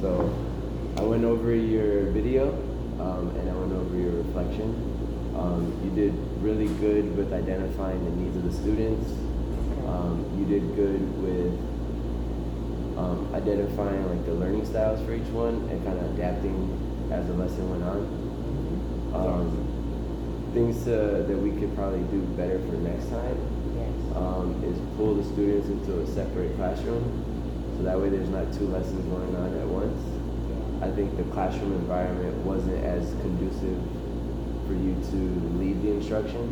So I went over your video, and I went over your reflection. You did really good with identifying the needs of the students. You did good with identifying like the learning styles for each one and kind of adapting as the lesson went on. Things that we could probably do better for next time is pull the students into a separate classroom, so that way there's not two lessons going on at once. I think the classroom environment wasn't as conducive for you to lead the instruction,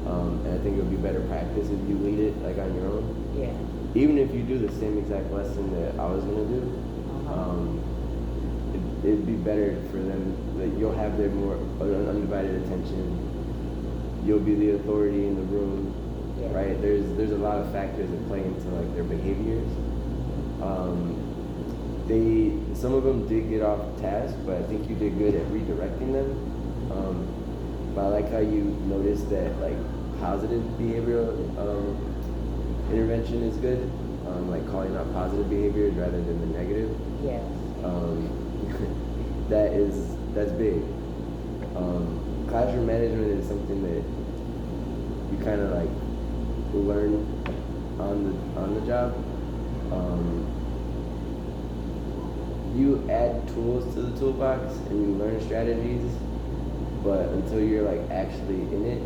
and I think it would be better practice if you lead it like on your own. Yeah. Even if you do the same exact lesson that I was gonna do, it'd be better for them that you'll have their more undivided attention. You'll be the authority in the room, right? There's a lot of factors that play into like their behaviors. Some of them did get off task, but I think you did good at redirecting them. But I like how you noticed that like positive behavioral intervention is good, like calling out positive behaviors rather than the negative. Yes. That's big. Classroom management is something that you kind of like learn on the job. You add tools to the toolbox and you learn strategies, but until you're like actually in it,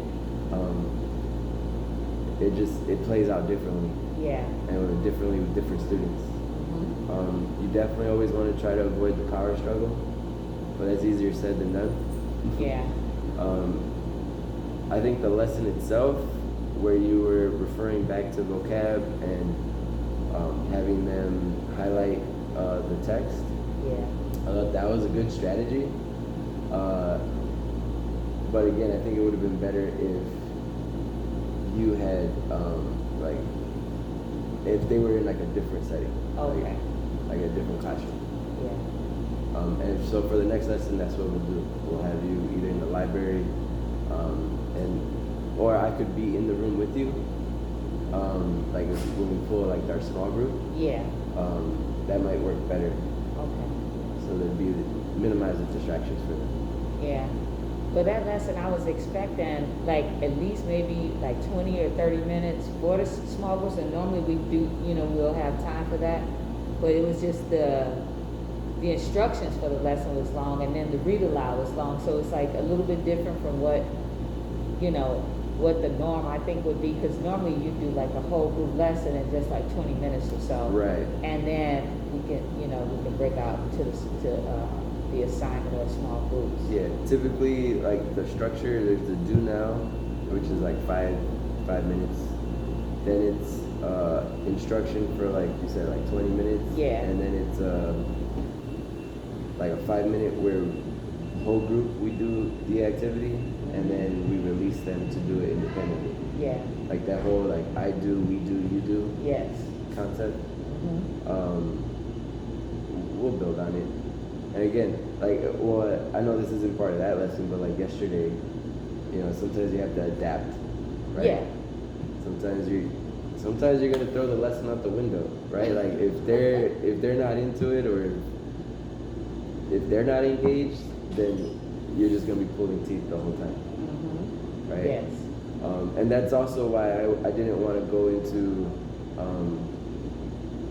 it plays out differently. Yeah. And differently with different students. You definitely always want to try to avoid the power struggle, but that's easier said than done. Yeah. I think the lesson itself, where you were referring back to vocab and having them highlight the text, I thought that was a good strategy. But again, I think it would have been better if you had if they were in like a different setting. Okay. Like a different classroom. Yeah. And so for the next lesson, that's what we'll do. We'll have you either in the library, or I could be in the room with you. Like when we pull like our small group. Yeah. That might work better. Okay. So minimize the distractions for them. Yeah. For that lesson, I was expecting like at least maybe like 20 or 30 minutes for the small groups, and normally we do, we'll have time for that. But it was just the instructions for the lesson was long, and then the read aloud was long. So it's like a little bit different from what the norm I think would be, because normally you do like a whole group lesson in just like 20 minutes or so. Right. And then we can break out to the assignment or small groups. Yeah, typically like the structure, there's the do now, which is like five minutes. Then it's instruction for like you said, like 20 minutes. Yeah. And then it's like a 5-minute where whole group we do the activity, and then we release them to do it independently. Yeah. Like that whole like I do, we do, you do. Yes. Concept. We'll build on it. And again, I know this isn't part of that lesson, but like yesterday, sometimes you have to adapt, right? Yeah. Sometimes you're gonna throw the lesson out the window, right? Like if they're not into it, or if they're not engaged, then you're just gonna be pulling teeth the whole time, right? Yes. And that's also why I didn't want to go into.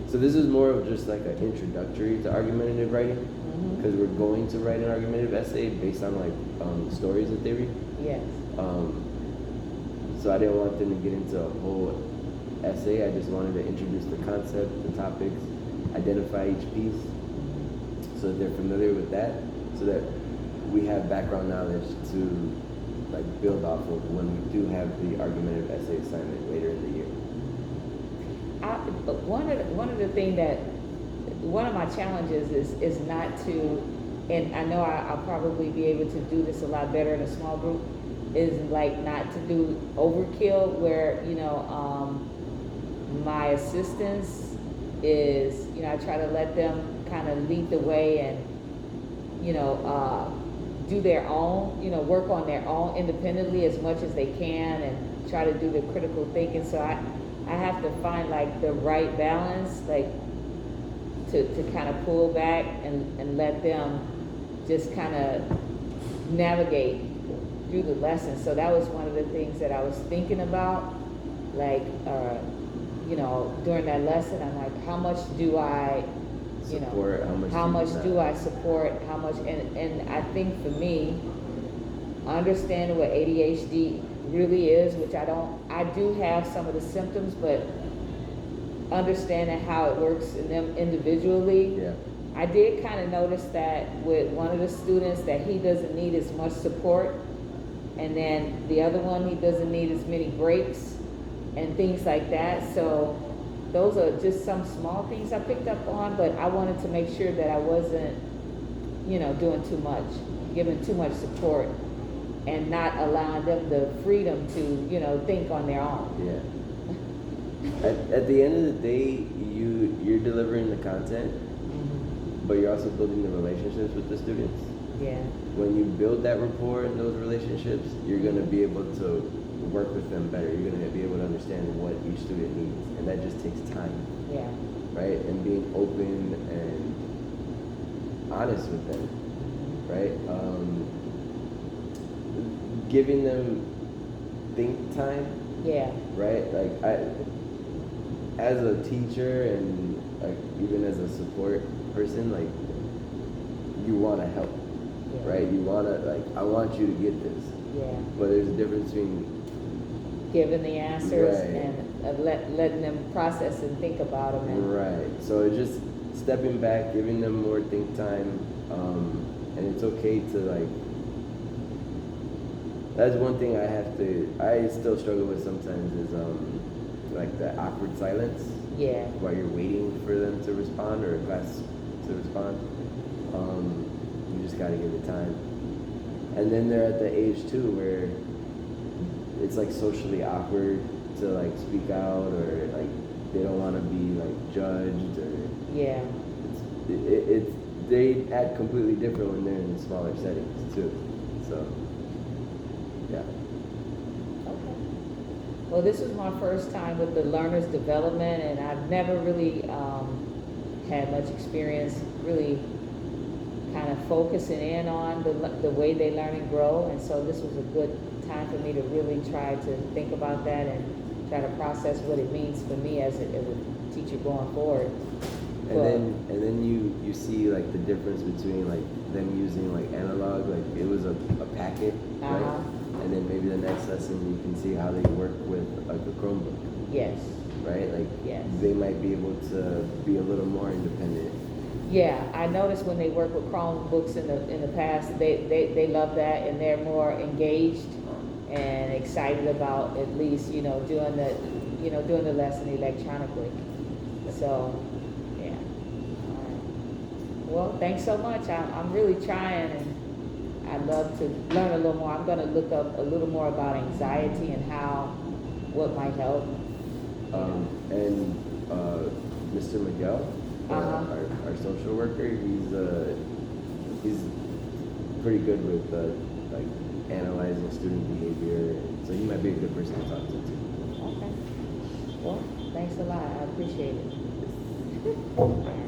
So this is more of just like an introductory to argumentative writing, because we're going to write an argumentative essay based on like stories and theory. Yes. So I didn't want them to get into a whole essay. I just wanted to introduce the concept, the topics, identify each piece, so that they're familiar with that, so that we have background knowledge to like build off of when we do have the argumentative essay assignment later in the year. One of my challenges is not to, and I know I'll probably be able to do this a lot better in a small group, is like not to do overkill where, my assistants is, I try to let them kind of lead the way and, do their own, work on their own independently as much as they can, and try to do the critical thinking. So I have to find like the right balance, like to kind of pull back and let them just kind of navigate through the lesson. So that was one of the things that I was thinking about, like, you know, during that lesson, I'm like, how much do I, you Support, know, how much do I support, how much, and I think for me, understanding what ADHD really is, which I do have some of the symptoms, but understanding how it works in them individually. Yeah. I did kind of notice that with one of the students that he doesn't need as much support, and then the other one he doesn't need as many breaks and things like that. So those are just some small things I picked up on, but I wanted to make sure that I wasn't, you know, doing too much, giving too much support, and not allowing them the freedom to, you know, think on their own. Yeah. At the end of the day, you're delivering the content, but you're also building the relationships with the students. Yeah. When you build that rapport and those relationships, you're gonna be able to work with them better. You're gonna be able to understand what each student needs, and that just takes time. Yeah. Right? And being open and honest with them, right? Giving them think time. Yeah. Right? Like as a teacher and like even as a support person, like you want to help, Yeah. right? You want to, like, I want you to get this. Yeah. But there's a difference between Giving the answers, Right. and letting them process and think about them. And, right. So it's just stepping back, giving them more think time, and it's okay to, like. That's one thing I still struggle with sometimes is like the awkward silence yeah. while you're waiting for them to respond or a class to respond. You just gotta give it time. And then they're at the age too where it's like socially awkward to like speak out, or like they don't want to be like judged, or Yeah. it's they act completely different when they're in smaller settings too. So yeah. Okay. Well, this was my first time with the learner's development, and I've never really had much experience really kind of focusing in on the way they learn and grow, and so this was a good time for me to really try to think about that and try to process what it means for me as a teacher going forward. And then you see like the difference between like them using like analog, like it was a packet, right? And then maybe the next lesson you can see how they work with like a Chromebook. Yes. Right? Like Yes. they might be able to be a little more independent. Yeah, I noticed when they work with Chromebooks in the past, they love that, and they're more engaged and excited about at least, you know, doing the lesson electronically. So, yeah. All right. Well, thanks so much. I'm really trying, and I'd love to learn a little more. I'm going to look up a little more about anxiety and what might help. And Mr. Miguel, our social worker, he's pretty good with like analyzing student behavior, so he might be a good person to talk to too. Okay. Well, thanks a lot. I appreciate it.